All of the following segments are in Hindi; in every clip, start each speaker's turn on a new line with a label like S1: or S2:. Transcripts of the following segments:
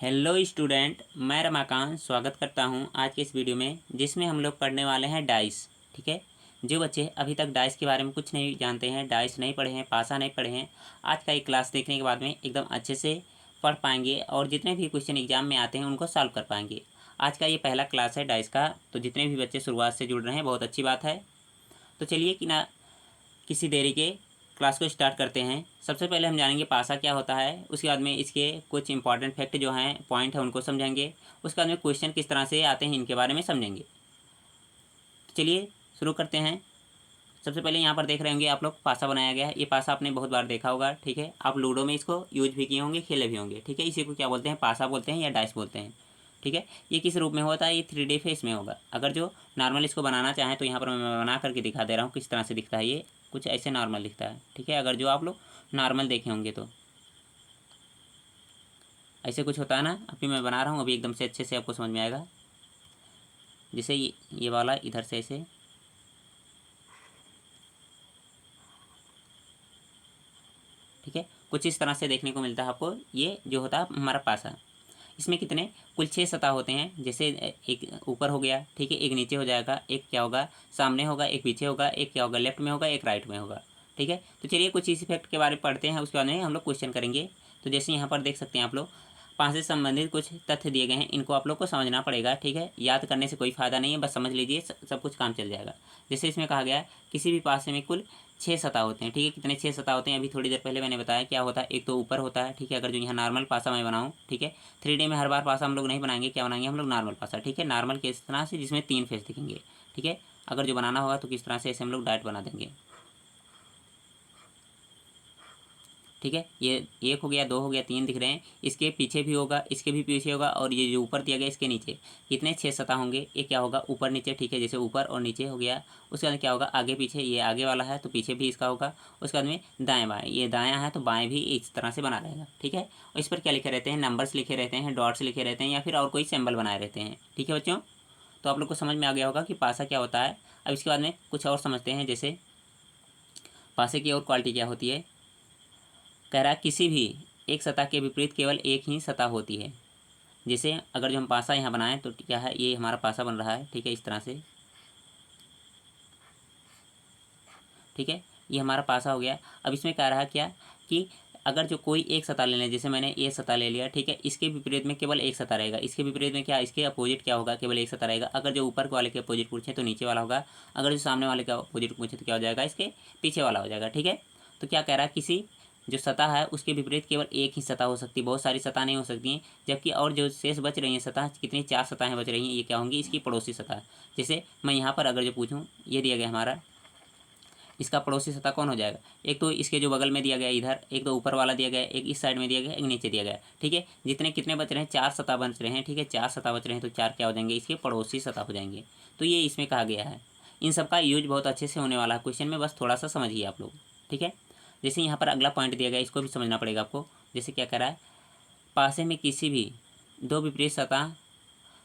S1: हेलो स्टूडेंट, मैं रमाकांत स्वागत करता हूं आज के इस वीडियो में, जिसमें हम लोग पढ़ने वाले हैं डाइस। ठीक है। जो बच्चे अभी तक डाइस के बारे में कुछ नहीं जानते हैं, डाइस नहीं पढ़े हैं, पासा नहीं पढ़े हैं, आज का एक क्लास देखने के बाद में एकदम अच्छे से पढ़ पाएंगे और जितने भी क्वेश्चन एग्जाम में आते हैं उनको सॉल्व कर पाएंगे। आज का ये पहला क्लास है डाइस का, तो जितने भी बच्चे शुरुआत से जुड़ रहे हैं बहुत अच्छी बात है। तो चलिए कि ना किसी देरी के क्लास को स्टार्ट करते हैं। सबसे पहले हम जानेंगे पासा क्या होता है, उसके बाद में इसके कुछ इंपॉर्टेंट फैक्ट जो हैं, पॉइंट है, उनको समझेंगे। उसके बाद में क्वेश्चन किस तरह से आते हैं इनके बारे में समझेंगे। तो चलिए शुरू करते हैं। सबसे पहले यहाँ पर देख रहे होंगे आप लोग पासा बनाया गया है। ये पासा आपने बहुत बार देखा होगा। ठीक है, आप लूडो में इसको यूज भी किए होंगे, खेले भी होंगे। ठीक है, इसी को क्या बोलते हैं, पासा बोलते हैं या डाइस बोलते हैं। ठीक है, ये किस रूप में होता है, ये 3D फेस में होगा। अगर जो नॉर्मल इसको बनाना चाहें तो यहाँ पर मैं बना करके दिखा दे रहा हूँ किस तरह से दिखता है। ये कुछ ऐसे नॉर्मल दिखता है। ठीक है, अगर जो आप लोग नॉर्मल देखे होंगे तो ऐसे कुछ होता है ना। अभी मैं बना रहा हूँ, अभी एकदम से अच्छे से आपको समझ में आएगा। जैसे ये वाला इधर से ऐसे, ठीक है, कुछ इस तरह से देखने को मिलता है आपको। ये जो होता है हमारा पासा, इसमें कितने कुल 6 सतह होते हैं। जैसे एक ऊपर हो गया, ठीक है, एक नीचे हो जाएगा, एक क्या होगा सामने होगा, एक पीछे होगा, एक क्या होगा लेफ्ट में होगा, एक राइट में होगा। ठीक है, तो चलिए कुछ इस इफेक्ट के बारे में पढ़ते हैं, उसके बाद में हम लोग क्वेश्चन करेंगे। तो जैसे यहाँ पर देख सकते हैं आप लोग, पास से संबंधित कुछ तथ्य दिए गए हैं, इनको आप लोग को समझना पड़ेगा। ठीक है, याद करने से कोई फायदा नहीं है, बस समझ लीजिए, सब कुछ काम चल जाएगा। जैसे इसमें कहा गया है किसी भी पासे में कुल 6 सतह होते हैं। ठीक है, कितने 6 सतह होते हैं, अभी थोड़ी देर पहले मैंने बताया क्या होता है। एक तो ऊपर होता है, ठीक है, अगर जो यहाँ नॉर्मल पासा मैं बनाऊँ, ठीक है, 3D में हर बार पासा हम लोग नहीं बनाएंगे, क्या बनाएंगे हम लोग नॉर्मल पासा। ठीक है, नॉर्मल किस तरह से, जिसमें 3 फेस दिखेंगे। ठीक है, अगर जो बनाना होगा तो किस तरह से ऐसे हम लोग डायरेक्ट बना देंगे। ठीक है, ये 1 हो गया, 2 हो गया, 3 दिख रहे हैं। इसके पीछे भी होगा, इसके भी पीछे होगा, और ये जो ऊपर दिया गया इसके नीचे कितने 6 सतह होंगे। ये क्या होगा ऊपर नीचे। ठीक है, जैसे ऊपर और नीचे हो गया। उसके बाद क्या होगा आगे पीछे, ये आगे वाला है तो पीछे भी इसका होगा। उसके बाद में दाएँ बाएँ, ये दायाँ है तो बाएँ भी इस तरह से बना रहेगा। ठीक है, और इस पर क्या लिखे रहते हैं, नंबर्स लिखे रहते हैं, डॉट्स लिखे रहते हैं, या फिर और कोई सिंबल बनाए रहते हैं। ठीक है बच्चों, तो आप लोग को समझ में आ गया होगा कि पासा क्या होता है। अब इसके बाद में कुछ और समझते हैं। जैसे पासे की और क्वालिटी क्या होती है। कह रहा है किसी भी एक सतह के विपरीत केवल एक ही सतह होती है। जैसे अगर जो हम पासा यहाँ बनाएं तो क्या है, ये हमारा पासा बन रहा है। ठीक है, इस तरह से। ठीक है, ये हमारा पासा हो गया। अब इसमें कह रहा है क्या कि अगर जो कोई एक सतह ले लें, जैसे मैंने ये सतह ले लिया, ठीक है, इसके विपरीत में केवल एक सतह रहेगा। इसके विपरीत में क्या, इसके अपोजिट क्या होगा, केवल एक सतह रहेगा। अगर जो ऊपर वाले के अपोजिट पूछे तो नीचे वाला होगा। अगर जो सामने वाले का अपोजिट पूछे तो क्या हो जाएगा, इसके पीछे वाला हो जाएगा। ठीक है, तो क्या कह रहा है, किसी जो सतह है उसके विपरीत केवल एक ही सतह हो सकती है, बहुत सारी सतह नहीं हो सकती हैं। जबकि और जो शेष बच रही हैं सतह, कितनी 4 सतहें बच रही हैं, ये क्या होंगी, इसकी पड़ोसी सतह। जैसे मैं यहाँ पर अगर जो पूछूँ, ये दिया गया हमारा, इसका पड़ोसी सतह कौन हो जाएगा, एक तो इसके जो बगल में दिया गया इधर, एक तो ऊपर वाला दिया गया, एक इस साइड में दिया गया, एक नीचे दिया गया। ठीक है, जितने कितने बच रहे हैं, 4 सतह बच रहे हैं। ठीक है, 4 सतह बच रहे हैं तो 4 क्या हो जाएंगे, इसके पड़ोसी सतह हो जाएंगे। तो ये इसमें कहा गया है। इन सब का यूज बहुत अच्छे से होने वाला है क्वेश्चन में, बस थोड़ा सा समझिए आप लोग। ठीक है, जैसे यहाँ पर अगला पॉइंट दिया गया, इसको भी समझना पड़ेगा आपको। जैसे क्या कह रहा है, पासे में किसी भी दो विपरीत सतह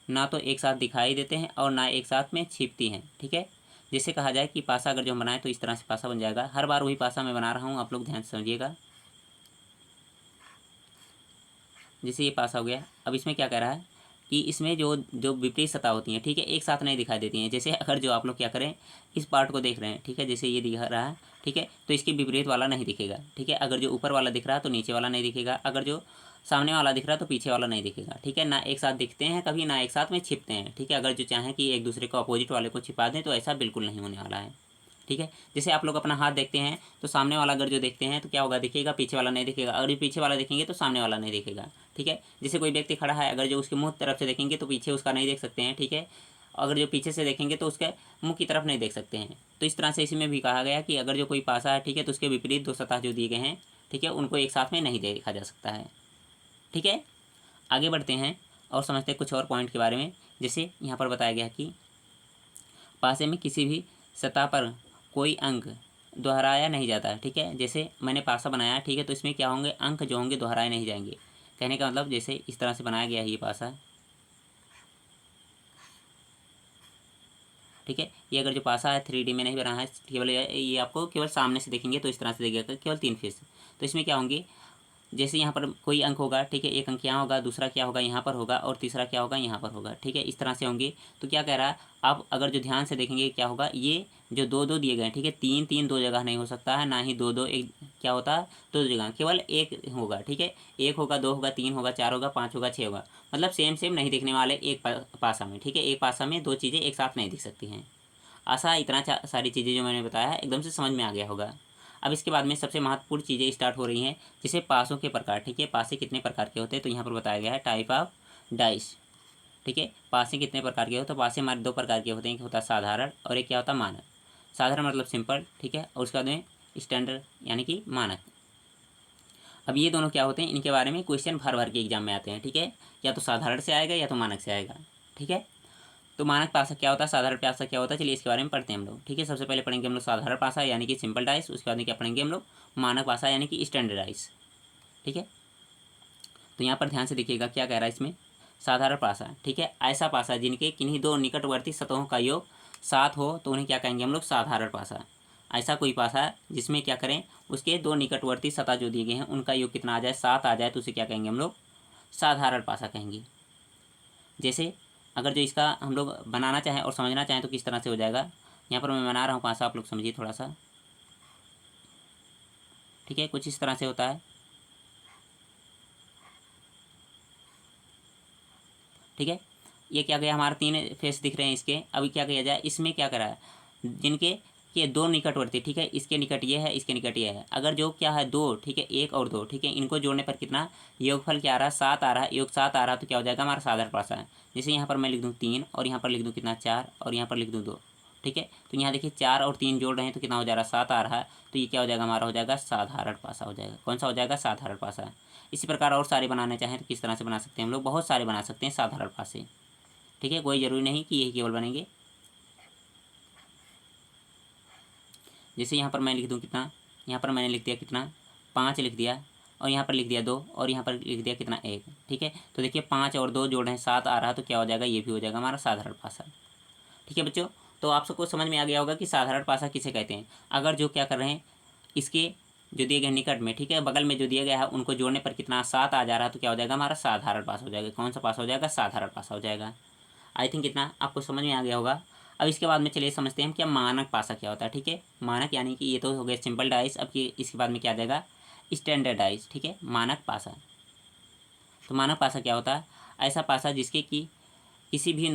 S1: ना तो एक साथ दिखाई देते हैं और ना एक साथ में छिपती हैं। ठीक है, जैसे कहा जाए कि पासा अगर जो हम बनाए तो इस तरह से पासा बन जाएगा। हर बार वही पासा मैं बना रहा हूँ, आप लोग ध्यान से समझिएगा। जैसे ये पासा हो गया। अब इसमें क्या कह रहा है कि इसमें जो जो विपरीत सतह होती हैं, ठीक है, एक साथ नहीं दिखाई देती हैं। जैसे अगर जो आप लोग क्या करें, इस पार्ट को देख रहे हैं, ठीक है, जैसे ये दिखा रहा है, ठीक है, तो इसके विपरीत वाला नहीं दिखेगा। ठीक है, अगर जो ऊपर वाला दिख रहा है तो नीचे वाला नहीं दिखेगा। अगर जो सामने वाला दिख रहा है तो पीछे वाला नहीं दिखेगा। ठीक है, ना एक साथ दिखते हैं कभी, ना एक साथ में छिपते हैं। ठीक है, अगर जो चाहें कि एक दूसरे को अपोजिट वाले को छिपा दें तो ऐसा बिल्कुल नहीं होने वाला है। ठीक है, जैसे आप लोग अपना हाथ देखते हैं तो सामने वाला अगर जो देखते हैं तो क्या होगा, दिखेगा, पीछे वाला नहीं दिखेगा। अगर ये पीछे वाला देखेंगे तो सामने वाला नहीं दिखेगा। ठीक है, जैसे कोई व्यक्ति खड़ा है, अगर जो उसके मुंह तरफ से देखेंगे तो पीछे उसका नहीं देख सकते हैं। ठीक है, अगर जो पीछे से देखेंगे तो उसके मुंह की तरफ नहीं देख सकते हैं। तो इस तरह से इसमें भी कहा गया कि अगर जो कोई पासा है, ठीक है, तो उसके विपरीत दो सतह जो दिए गए हैं, ठीक है, उनको एक साथ में नहीं देखा जा सकता है। ठीक है, आगे बढ़ते हैं और समझते हैं कुछ और पॉइंट के बारे में। जैसे यहाँ पर बताया गया कि पासे में किसी भी सतह पर कोई अंक दोहराया नहीं जाता है। ठीक है, जैसे मैंने पासा बनाया, ठीक है, तो इसमें क्या होंगे, अंक जो होंगे दोहराए नहीं जाएंगे। कहने का मतलब जैसे इस तरह से बनाया गया है ये पासा। ठीक है, ये अगर जो पासा है 3D में नहीं बना है, केवल ये आपको केवल सामने से देखेंगे तो इस तरह से देखिएगा, केवल 3 फेस। तो इसमें क्या होंगे, जैसे यहाँ पर कोई अंक होगा, ठीक है, एक अंक यहाँ होगा, दूसरा क्या होगा यहाँ पर होगा, और तीसरा क्या होगा यहाँ पर होगा, ठीक है, इस तरह से होंगे। तो क्या कह रहा है, आप अगर जो ध्यान से देखेंगे क्या होगा, ये जो दो दो दिए गए हैं, ठीक है, तीन तीन दो जगह नहीं हो सकता है, ना ही दो दो एक क्या होता है दो जगह, केवल एक होगा, ठीक है, एक होगा, दो होगा, तीन होगा, चार होगा, पाँच होगा, छः होगा, मतलब सेम सेम नहीं दिखने वाले एक पासा में, ठीक है, एक पासा में दो चीज़ें एक साथ नहीं दिख सकती हैं। आशा इतना सारी चीज़ें जो मैंने बताया है एकदम से समझ में आ गया होगा। अब इसके बाद में सबसे महत्वपूर्ण चीज़ें स्टार्ट हो रही हैं, जैसे पासों के प्रकार, ठीक है, पासे कितने प्रकार के होते हैं, तो यहाँ पर बताया गया है टाइप ऑफ डाइस, ठीक है, पासे कितने प्रकार के होते हैं, तो पासे हमारे दो प्रकार के होते हैं, एक होता है साधारण और एक क्या होता है मानक। साधारण मतलब सिंपल, ठीक है, और उसके बाद में स्टैंडर्ड यानी कि मानक। अब ये दोनों क्या होते हैं, इनके बारे में क्वेश्चन भर भर के एग्जाम में आते हैं, ठीक है, या तो साधारण से आएगा या तो मानक से आएगा, ठीक है। तो मानक पासा क्या होता है, साधारण पासा क्या होता है, चलिए इसके बारे में पढ़ते हैं हम लोग, ठीक है। सबसे पहले पढ़ेंगे हम लोग साधारण पासा यानी कि सिंपल डाइस, उसके बाद में क्या पढ़ेंगे हम लोग मानक पासा यानी कि स्टैंडर्ड डाइस, ठीक है। तो यहाँ पर ध्यान से देखिएगा क्या कह रहा है इसमें, साधारण पासा, ठीक है, ऐसा पासा जिनके किन्हीं दो निकटवर्ती सतहों का योग 7 हो तो उन्हें क्या कहेंगे हम लोग साधारण पासा। ऐसा कोई पासा जिसमें क्या करें, उसके दो निकटवर्ती सतह जो दिए गए हैं उनका योग कितना आ जाए, 7 आ जाए, तो उसे क्या कहेंगे हम लोग साधारण पासा कहेंगे। जैसे अगर जो इसका हम लोग बनाना चाहें और समझना चाहें तो किस तरह से हो जाएगा, यहाँ पर मैं बना रहा हूँ पासा, आप लोग समझिए थोड़ा सा, ठीक है, कुछ इस तरह से होता है, ठीक है। ये क्या गया, हमारा 3 फेस दिख रहे हैं इसके। अभी क्या किया जाए, इसमें क्या करा है, जिनके के दो निकटवर्ती, ठीक है, इसके निकट ये है, इसके निकट ये है, अगर जो क्या है दो, ठीक है, एक और दो, ठीक है, इनको जोड़ने पर कितना योगफल क्या आ रहा है, 7 आ रहा है, योग 7 आ रहा है, तो क्या हो जाएगा हमारा साधारण पासा है। जैसे यहाँ पर मैं लिख दूँ 3 और यहाँ पर लिख दूँ कितना 4 और यहाँ पर लिख दूँ 2, ठीक है, तो यहाँ देखिए 4 और 3 जोड़ रहे हैं तो कितना हो जा रहा है 7 आ रहा है, तो ये क्या हो जाएगा हमारा, हो जाएगा साधारण पासा हो जाएगा। कौन सा हो जाएगा, साधारण पासा। इसी प्रकार और सारे बनाने चाहें तो किस तरह से बना सकते हैं हम लोग, बहुत सारे बना सकते हैं साधारण पासे, ठीक है, कोई ज़रूरी नहीं कि यही केवल बनेंगे। जैसे यहाँ पर मैं लिख दूँ कितना, यहाँ पर मैंने लिख दिया कितना 5 लिख दिया, और यहाँ पर लिख दिया 2 और यहाँ पर लिख दिया कितना 1, ठीक है, तो देखिए 5 और 2 जोड़ हैं 7 आ रहा, तो क्या हो जाएगा, ये भी हो जाएगा हमारा साधारण पासा, ठीक है बच्चों। तो आप सबको समझ में आ गया होगा कि साधारण पासा किसे कहते हैं। अगर जो क्या कर रहे हैं, इसके जो दिए गए निकट में, ठीक है, बगल में जो दिया गया है उनको जोड़ने पर कितना 7 आ जा रहा है, तो क्या हो जाएगा हमारा साधारण पास हो जाएगा। कौन सा पास हो जाएगा, साधारण पास हो जाएगा। आई थिंक इतना आपको समझ में आ गया होगा। अब इसके बाद में चलिए समझते हैं क्या मानक पासा क्या होता है, ठीक है। मानक यानी कि ये तो हो गया सिंपल डाइस, अब इसके बाद में क्या आ जाएगा स्टैंडर्ड डाइस, ठीक है, मानक पासा। तो मानक पासा क्या होता है, ऐसा पासा जिसके कि किसी भी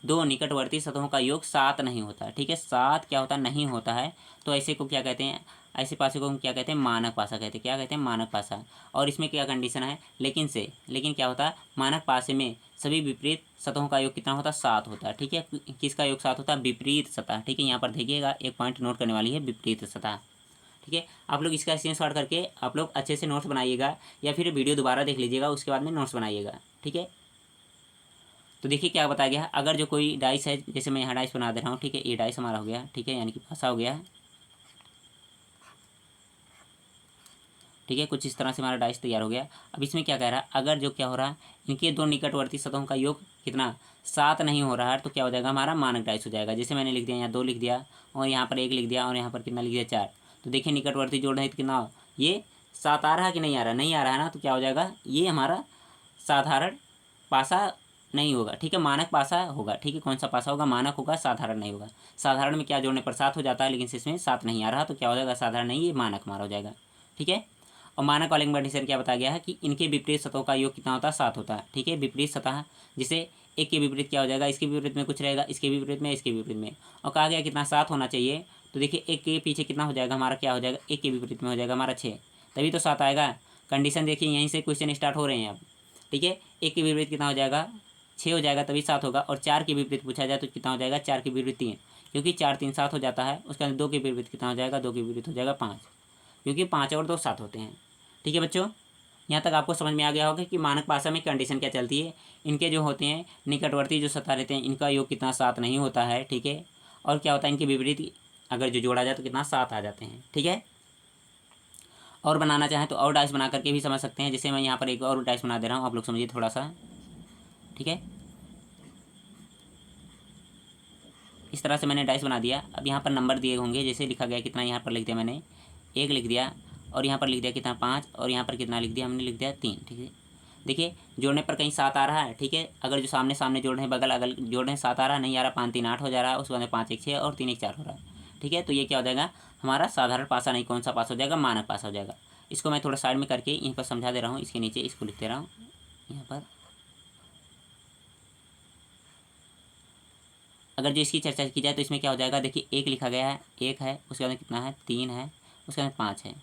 S1: दो निकटवर्ती सतहों का योग 7 नहीं होता, ठीक है, 7 क्या होता नहीं होता है, तो ऐसे को क्या कहते हैं, ऐसे पासे को हम क्या कहते हैं, मानक पासा कहते हैं। क्या कहते हैं, मानक पासा। और इसमें क्या कंडीशन है, लेकिन क्या होता है, मानक पासे में सभी विपरीत सतहों का योग कितना होता है, 7 होता है, ठीक है। किसका योग 7 होता है, विपरीत सतह, ठीक है। यहाँ पर देखिएगा एक पॉइंट नोट करने वाली है, विपरीत सतह, ठीक है। आप लोग इसका स्क्रीनशॉट करके आप लोग अच्छे से नोट्स बनाइएगा, या फिर वीडियो दोबारा देख लीजिएगा, उसके बाद में नोट्स बनाइएगा, ठीक है। तो देखिए क्या बताया गया है, अगर जो कोई डाइस है, जैसे मैं यहाँ डाइस बना दे रहा हूँ, ठीक है, ये डाइस हमारा हो गया, ठीक है, यानी कि फंसा हो गया, ठीक है, कुछ इस तरह से हमारा डाइस तैयार हो गया। अब इसमें क्या कह रहा है, अगर जो क्या हो रहा है, इनके दो निकटवर्ती सतहों का योग कितना 7 नहीं हो रहा है, तो क्या हो जाएगा हमारा मानक डाइस हो जाएगा। जैसे मैंने लिख दिया, यहाँ 2 लिख दिया और यहाँ पर 1 लिख दिया और यहाँ पर कितना लिख दिया 4, तो देखिए निकटवर्ती जोड़ रहे हैं तो कितना ये 7 आ रहा है कि नहीं आ रहा, नहीं आ रहा है ना, तो क्या हो जाएगा ये हमारा साधारण पासा नहीं होगा, ठीक है, मानक पासा होगा, ठीक है। कौन सा पासा होगा, मानक होगा, साधारण नहीं होगा। साधारण में क्या जोड़ने पर 7 हो जाता है, लेकिन इसमें 7 नहीं आ रहा, तो क्या हो जाएगा साधारण नहीं, ये मानक हमारा हो जाएगा, ठीक है। और मानक वाले कंडीशन क्या बताया गया है कि इनके विपरीत सतहों का योग कितना होता है, 7 होता है, ठीक है। विपरीत सतह जिसे एक के विपरीत क्या हो जाएगा, इसके विपरीत में कुछ रहेगा, इसके विपरीत में, इसके विपरीत में, और कहा गया कितना 7 होना चाहिए। तो देखिए एक के पीछे कितना हो जाएगा हमारा, क्या हो जाएगा, एक के विपरीत में हो जाएगा हमारा 6, तभी तो 7 आएगा। कंडीशन देखिए यहीं से क्वेश्चन स्टार्ट हो रहे हैं अब, ठीक है। एक के विपरीत कितना हो जाएगा, 6 हो जाएगा, तभी 7 होगा। और 4 के विपरीत पूछा जाए तो कितना हो जाएगा, 4 के विपरीत 3, क्योंकि 4 3 7 हो जाता है। उसके अंदर 2 के विपरीत कितना हो जाएगा, 2 के विपरीत हो जाएगा 5, क्योंकि 5 और 2 7 होते हैं, ठीक है बच्चों। यहाँ तक आपको समझ में आ गया होगा कि मानक पासा में कंडीशन क्या चलती है, इनके जो होते हैं निकटवर्ती जो सतह रहते हैं इनका योग कितना 7 नहीं होता है, ठीक है। और क्या होता है, इनके विपरीत अगर जो जोड़ा जाए तो कितना 7 आ जाते हैं, ठीक है। और बनाना चाहें तो और डाइस बना करके भी समझ सकते हैं। जैसे मैं यहाँ पर एक और डाइस बना दे रहा हूँ, आप लोग समझिए थोड़ा सा, ठीक है। इस तरह से मैंने डाइस बना दिया। अब यहाँ पर नंबर दिए होंगे, जैसे लिखा गया कितना, यहाँ पर लिख दिया मैंने 1 लिख दिया और यहाँ पर लिख दिया कितना 5, और यहाँ पर कितना लिख दिया हमने, लिख दिया 3। ठीक है, देखिए जोड़ने पर कहीं 7 आ रहा है। ठीक है, अगर जो सामने सामने जोड़ रहे हैं, बगल अगल जोड़ रहे हैं, 7 आ रहा है, नहीं आ रहा, 5 3 8 हो जा रहा है, उसके बाद 5 1 6 और 3 1 4 हो रहा है। ठीक है, तो ये क्या हो जाएगा हमारा साधारण पासा नहीं, कौन सा पास हो जाएगा, मानक पासा हो जाएगा। इसको मैं थोड़ा साइड में करके यहीं पर समझा दे रहा हूँ, इसके नीचे इसको लिख दे रहा हूँ यहाँ पर। अगर जो इसकी चर्चा की जाए तो इसमें क्या हो जाएगा, देखिए 1 लिखा गया है, 1 है, उसके बाद कितना है 3 है, उसके बाद 5 है।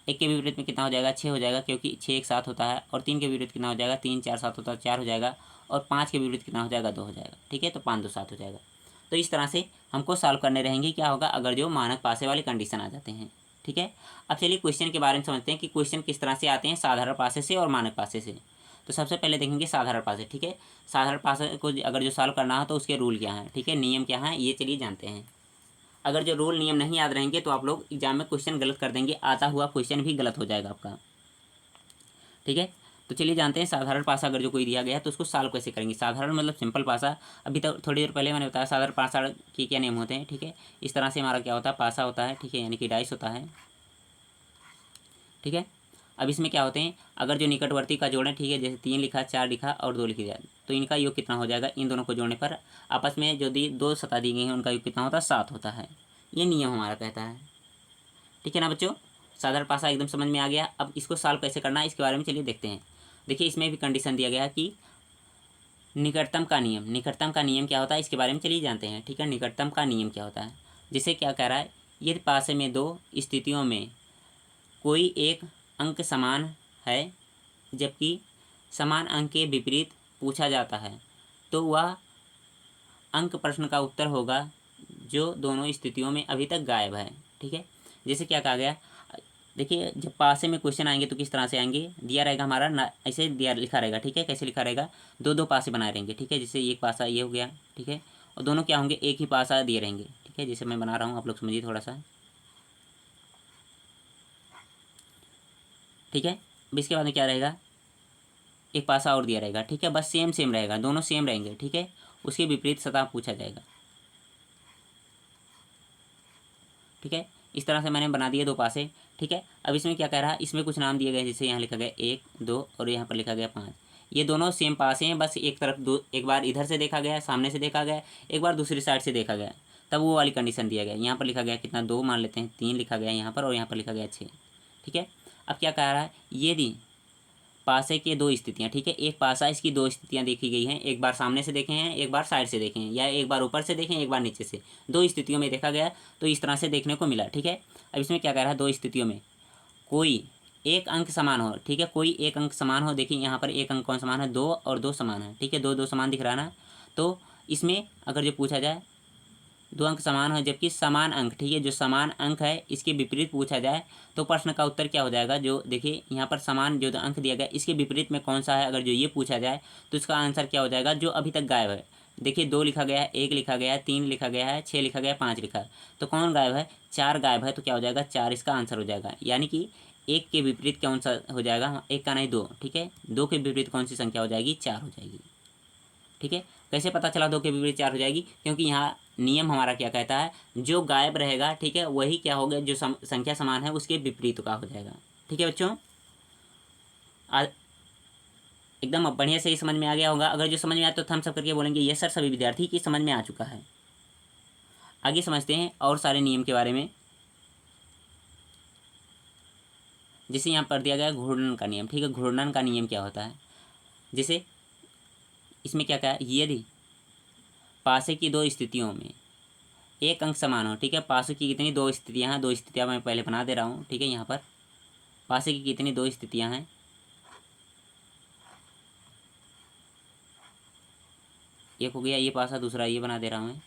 S1: 1 के विपरीत में कितना हो जाएगा 6 हो जाएगा, क्योंकि 6 एक साथ होता है। और 3 के विपरीत कितना हो जाएगा, 3 4 7 होता है, 4 हो जाएगा। और 5 के विपरीत कितना हो जाएगा, 2 हो जाएगा। ठीक है, तो 5 2 7 हो जाएगा। तो इस तरह से हमको सॉल्व करने रहेंगे, क्या होगा अगर जो मानक पासे वाले कंडीशन आ जाते हैं। ठीक है, अब चलिए क्वेश्चन के बारे में समझते हैं कि क्वेश्चन किस तरह से आते हैं, साधारण पासे से और मानक पासे से। तो सबसे पहले देखेंगे साधारण पासे। ठीक है, साधारण पासे को अगर जो सॉल्व करना हो तो उसके रूल क्या हैं, ठीक है, नियम क्या हैं, ये चलिए जानते हैं। अगर जो रूल नियम नहीं याद रहेंगे तो आप लोग एग्जाम में क्वेश्चन गलत कर देंगे, आता हुआ क्वेश्चन भी गलत हो जाएगा आपका। ठीक है, तो चलिए जानते हैं साधारण पासा अगर जो कोई दिया गया है तो उसको सॉल्व कैसे करेंगे। साधारण मतलब सिंपल पासा। अभी तक थोड़ी देर पहले मैंने बताया साधारण पासा के क्या नियम होते हैं। ठीक है, इस तरह से हमारा क्या होता है, पासा होता है। ठीक है, यानी कि डाइस होता है। ठीक है, अब इसमें क्या होते हैं, अगर जो निकटवर्ती का जोड़ें, ठीक है, जैसे 3 लिखा, 4 लिखा और 2 लिख दिया, तो इनका योग कितना हो जाएगा, इन दोनों को जोड़ने पर आपस में जो दो सतह दी गई हैं उनका योग कितना होता है, 7 होता है। ये नियम हमारा कहता है। ठीक है ना बच्चों, साधारण पासा एकदम समझ में आ गया। अब इसको सॉल्व कैसे करना है इसके बारे में चलिए देखते हैं। देखिए इसमें भी कंडीशन दिया गया है कि निकटतम का नियम। निकटतम का नियम क्या होता है इसके बारे में चलिए जानते हैं। ठीक है, निकटतम का नियम क्या होता है, जिसे क्या कह रहा है, यदि पासे में 2 स्थितियों में कोई एक अंक समान है, जबकि समान अंक के विपरीत पूछा जाता है, तो वह अंक प्रश्न का उत्तर होगा जो दोनों स्थितियों में अभी तक गायब है। ठीक है, जैसे क्या कहा गया, देखिए जब पासे में क्वेश्चन आएंगे तो किस तरह से आएंगे, दिया रहेगा हमारा ना, ऐसे दिया लिखा रहेगा। ठीक है, कैसे लिखा रहेगा, 2 2 पासे बनाए रहेंगे। ठीक है, जैसे एक पासा ये हो गया। ठीक है, और दोनों क्या होंगे, एक ही पासा दिए रहेंगे। ठीक है, जैसे मैं बना रहा हूँ, आप लोग समझिए थोड़ा सा। ठीक है, अब इसके बाद में क्या रहेगा, एक पासा और दिया रहेगा। ठीक है, बस सेम सेम रहेगा, दोनों सेम रहेंगे। ठीक है, उसके विपरीत सतह पूछा जाएगा। ठीक है, इस तरह से मैंने बना दिए 2 पासे। ठीक है, अब इसमें क्या कह रहा है, इसमें कुछ नाम दिए गए, जैसे यहाँ लिखा गया 1 2 और यहाँ पर लिखा गया 5। ये दोनों सेम पासे हैं, बस एक तरफ दो, एक बार इधर से देखा गया, सामने से देखा गया, एक बार दूसरी साइड से देखा गया, तब वो वाली कंडीशन दिया गया। यहाँ पर लिखा गया कितना, 2 मान लेते हैं, 3 लिखा गया यहाँ पर, और यहाँ पर लिखा गया 6। ठीक है, अब क्या कह रहा है, यदि पासे के 2 स्थितियाँ, ठीक है, एक पासा इसकी 2 स्थितियाँ देखी गई हैं, एक बार सामने से देखे हैं, एक बार साइड से देखे हैं, या एक बार ऊपर से देखें, एक बार नीचे से, 2 स्थितियों में देखा गया, तो इस तरह से देखने को मिला। ठीक है, अब इसमें क्या कह रहा है, 2 स्थितियों में कोई एक अंक समान हो। ठीक है, कोई एक अंक समान हो, देखिए यहाँ पर एक अंक कौन समान है, 2 और 2 समान है। ठीक है, 2 2 समान दिख रहा है ना, तो इसमें अगर जो पूछा जाए 2 अंक समान हो जबकि समान अंक, ठीक है, जो समान अंक है इसके विपरीत पूछा जाए, तो प्रश्न का उत्तर क्या हो जाएगा, जो देखिए यहाँ पर समान जो अंक दिया गया इसके विपरीत में कौन सा है, अगर जो ये पूछा जाए तो इसका आंसर क्या हो जाएगा, जो अभी तक गायब है। देखिए 2 लिखा गया है, 1 लिखा गया है, 3 लिखा गया है, 6 लिखा गया है, 5 लिखा है, तो कौन गायब है, 4 गायब है। तो क्या हो जाएगा, 4 इसका आंसर हो जाएगा। यानी कि 1 के विपरीत कौन सा हो जाएगा, 1 का नहीं 2। ठीक है, 2 के विपरीत कौन सी संख्या हो जाएगी, 4 हो जाएगी। ठीक है, कैसे पता चला 2 के विपरीत 4 हो जाएगी, क्योंकि यहाँ नियम हमारा क्या कहता है, जो गायब रहेगा, ठीक है, वही क्या होगा, जो संख्या समान है उसके विपरीत का हो जाएगा। ठीक है बच्चों, एकदम बढ़िया से ही समझ में आ गया होगा। अगर जो समझ में आया तो थम्स अप करके बोलेंगे यस सर, सभी विद्यार्थी की समझ में आ चुका है। आगे समझते हैं और सारे नियम के बारे में। जैसे यहाँ पर दिया गया घूर्णन का नियम। ठीक है, घूर्णन का नियम क्या होता है, जैसे इसमें क्या कहा, यदि पासे की 2 स्थितियों में एक अंक समान हो। ठीक है, पासे की कितनी 2 स्थितियाँ हैं, 2 स्थितियाँ मैं पहले बना दे रहा हूँ। ठीक है, यहाँ पर पासे की कितनी 2 स्थितियाँ हैं, एक हो गया ये पासा, दूसरा ये बना दे रहा हूँ मैं।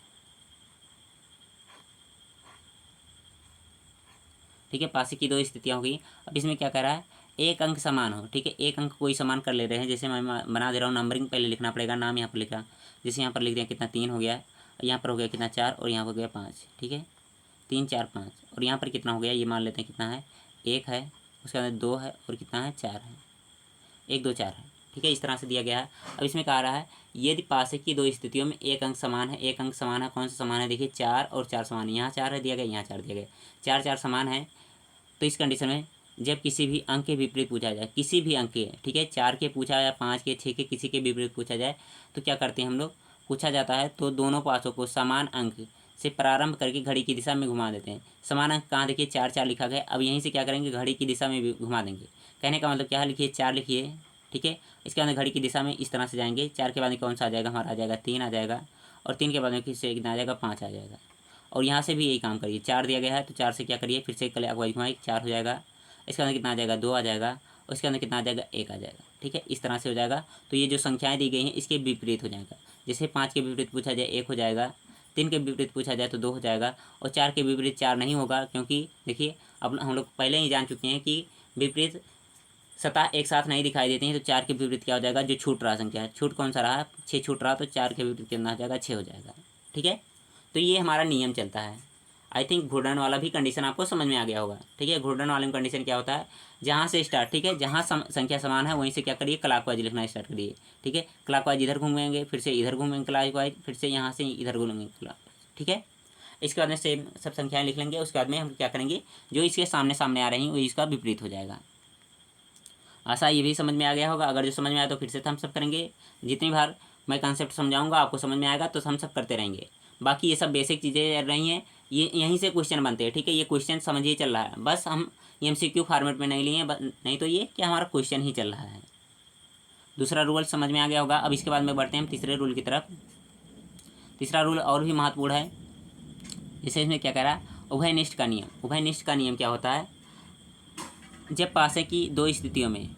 S1: ठीक है, पासे की 2 स्थितियाँ हो गई। अब इसमें क्या कह रहा है, एक अंक समान हो। ठीक है, एक अंक कोई समान कर ले रहे हैं, जैसे मैं बना दे रहा हूँ, नंबरिंग पहले लिखना पड़ेगा, नाम यहाँ पर लिखा, जैसे यहाँ पर लिख दिया कितना 3 हो गया, यहाँ पर हो गया कितना 4, और यहाँ हो गया 5। ठीक है, 3 4 5, और यहाँ पर कितना हो गया, ये मान लेते हैं कितना है, 1 है, उसके बाद 2 है, और कितना है 4 है, 1 2 4 है। ठीक है, इस तरह से दिया गया है। अब इसमें कहा रहा है यदि पासे की 2 स्थितियों में एक अंक समान है, एक अंक समान है, कौन सा समान है, देखिए 4 और 4 समान है, यहाँ 4 है दिया गया, यहाँ 4 दिया गया, 4 4 समान है, तो इस कंडीशन में जब किसी भी अंक के विपरीत पूछा जाए, किसी भी अंक के, ठीक है, 4 के पूछा या 5 के, 6 के, किसी के विपरीत पूछा जाए तो क्या करते हैं हम लोग, पूछा जाता है तो दोनों पासों को समान अंक से प्रारंभ करके घड़ी की दिशा में घुमा देते हैं। समान अंक कहाँ देखिए 4 4 लिखा गया, अब यहीं से क्या करेंगे, घड़ी की दिशा में भी घुमा देंगे। कहने का मतलब क्या है, लिखिए 4 लिखिए, ठीक है, इसके अंदर घड़ी की दिशा में इस तरह से जाएंगे। 4 के बाद में कौन सा आ जाएगा, हमारा आ जाएगा 3 आ जाएगा, और 3 के बाद में किससे कितना आ जाएगा, 5 आ जाएगा। और यहाँ से भी यही काम करिए, 4 दिया गया है तो 4 से क्या करिए, फिर से क्लॉकवाइज घुमाइए, 4 हो जाएगा, इसके अंदर कितना आ जाएगा, 2 आ जाएगा, और इसके अंदर कितना आ जाएगा, 1 आ जाएगा, ठीक है, इस तरह से हो जाएगा। तो ये जो संख्याएं दी गई हैं इसके विपरीत हो जाएगा। जैसे 5 के विपरीत पूछा जाए 1 हो जाएगा, 3 के विपरीत पूछा जाए तो 2 हो जाएगा, और 4 के विपरीत 4 नहीं होगा, क्योंकि देखिए अब हम लोग पहले ही जान चुके हैं कि विपरीत सतह एक साथ नहीं दिखाई देती हैं। तो 4 के विपरीत क्या हो जाएगा, जो छूट रहा संख्या है, छूट कौन सा रहा, 6 छूट रहा, तो 4 के विपरीत कितना हो जाएगा, 6 हो जाएगा, ठीक है। तो ये हमारा नियम चलता है। आई थिंक घूर्णन वाला भी कंडीशन आपको समझ में आ गया होगा, ठीक है। घूर्णन वाले में कंडीशन क्या होता है, जहाँ से स्टार्ट, ठीक है, जहाँ संख्या समान है वहीं से क्या करिए, क्लॉकवाइज लिखना स्टार्ट करिए, ठीक है। क्लॉकवाइज इधर घूमेंगे, फिर से इधर घूमेंगे क्लॉकवाइज, फिर से यहाँ से इधर घूमेंगे क्लॉकवाइज, ठीक है। इसके बाद में सेम सब संख्याएं लिख लेंगे। उसके बाद में हम क्या करेंगे, जो इसके सामने सामने आ रही हैं वो इसका विपरीत हो जाएगा। आशा ये भी समझ में आ गया होगा। अगर जो समझ में आया तो फिर से हम सब करेंगे। जितनी बार मैं कंसेप्ट समझाऊंगा आपको समझ में आएगा तो हम सब करते रहेंगे। बाकी ये सब बेसिक चीज़ें रही हैं, ये यहीं से क्वेश्चन बनते हैं, ठीक है। ये क्वेश्चन समझिए चल रहा है, बस हम MCQ फॉर्मेट में नहीं लिए हैं, नहीं तो ये क्या हमारा क्वेश्चन ही चल रहा है। दूसरा रूल समझ में आ गया होगा। अब इसके बाद में बढ़ते हैं हम तीसरे रूल की तरफ। तीसरा रूल और भी महत्वपूर्ण है। जैसे इसमें क्या कह रहा है, उभयनिष्ठ का नियम। उभयनिष्ठ का नियम क्या होता है, जब पासे की दो स्थितियों में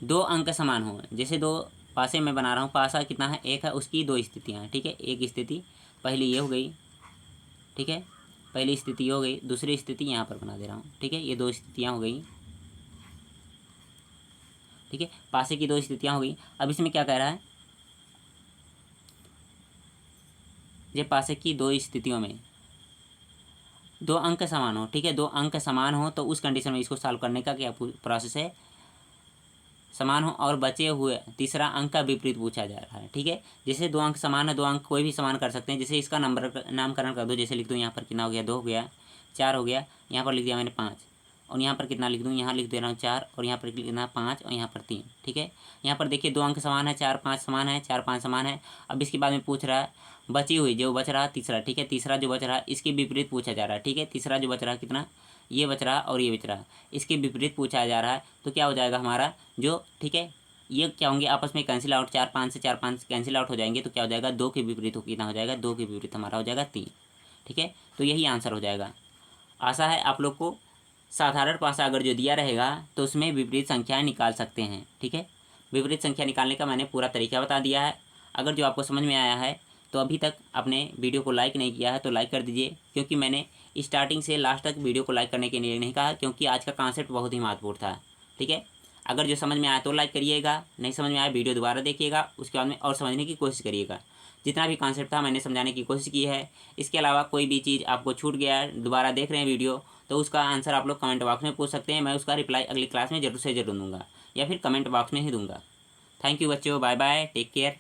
S1: दो अंक समान हो, जैसे दो पासे मैं बना रहा हूँ, पासा कितना है, एक है, उसकी दो स्थितियाँ हैं, ठीक है। एक स्थिति पहली ये हो गई, ठीक है, पहली स्थिति हो गई, दूसरी स्थिति यहाँ पर बना दे रहा हूँ, ठीक है। ये दो स्थितियाँ हो गई, ठीक है, पासे की दो स्थितियाँ हो गई। अब इसमें क्या कह रहा है, जब पासे की दो स्थितियों में दो अंक समान हो, ठीक है, दो अंक समान हो तो उस कंडीशन में इसको सॉल्व करने का क्या प्रोसेस है, समान हो और बचे हुए तीसरा अंक का विपरीत पूछा जा रहा है, ठीक है। जैसे दो अंक समान है, दो अंक कोई भी समान कर सकते हैं। जैसे इसका नामकरण कर दो, जैसे लिख दो, यहाँ पर कितना हो गया, 2 हो गया, 4 हो गया, यहाँ पर लिख दिया मैंने 5, और यहाँ पर कितना लिख दूँ, यहाँ लिख दे रहा हूँ 4, और यहाँ पर लिखना 5, और यहाँ पर 3, ठीक है। यहाँ पर देखिए दो अंक समान है, 4 5 समान है, 4 5 समान है। अब इसके बाद में पूछ रहा है बची हुई जो बच रहा तीसरा, ठीक है, तीसरा जो बच रहा इसके विपरीत पूछा जा रहा है, ठीक है। तीसरा जो बच रहा कितना, ये बच रहा और ये बच रहा, इसके विपरीत पूछा जा रहा है। तो क्या हो जाएगा हमारा जो, ठीक है, ये क्या होंगे आपस में कैंसिल आउट, 4 5 से 4 5 कैंसिल आउट हो जाएंगे। तो क्या हो जाएगा, 2 के विपरीत कितना हो जाएगा, 2 के विपरीत हमारा हो जाएगा 3, ठीक है। तो यही आंसर हो जाएगा। आशा है आप लोग को साधारण पासा अगर जो दिया रहेगा तो उसमें विपरीत संख्याएं निकाल सकते हैं, ठीक है। विपरीत संख्या निकालने का मैंने पूरा तरीका बता दिया है। अगर जो आपको समझ में आया है तो अभी तक आपने वीडियो को लाइक नहीं किया है तो लाइक कर दीजिए, क्योंकि मैंने स्टार्टिंग से लास्ट तक वीडियो को लाइक करने के लिए नहीं कहा, क्योंकि आज का कॉन्सेप्ट बहुत ही महत्वपूर्ण था, ठीक है। अगर जो समझ में आया तो लाइक करिएगा, नहीं समझ में आया वीडियो दोबारा देखिएगा, उसके बाद में और समझने की कोशिश करिएगा। जितना भी कॉन्सेप्ट था मैंने समझाने की कोशिश की है। इसके अलावा कोई भी चीज़ आपको छूट गया है, दोबारा देख रहे हैं वीडियो, तो उसका आंसर आप लोग कमेंट बॉक्स में पूछ सकते हैं। मैं उसका रिप्लाई अगली क्लास में जरूर से जरूर दूंगा, या फिर कमेंट बॉक्स में ही दूंगा। थैंक यू बच्चों, बाय बाय, टेक केयर।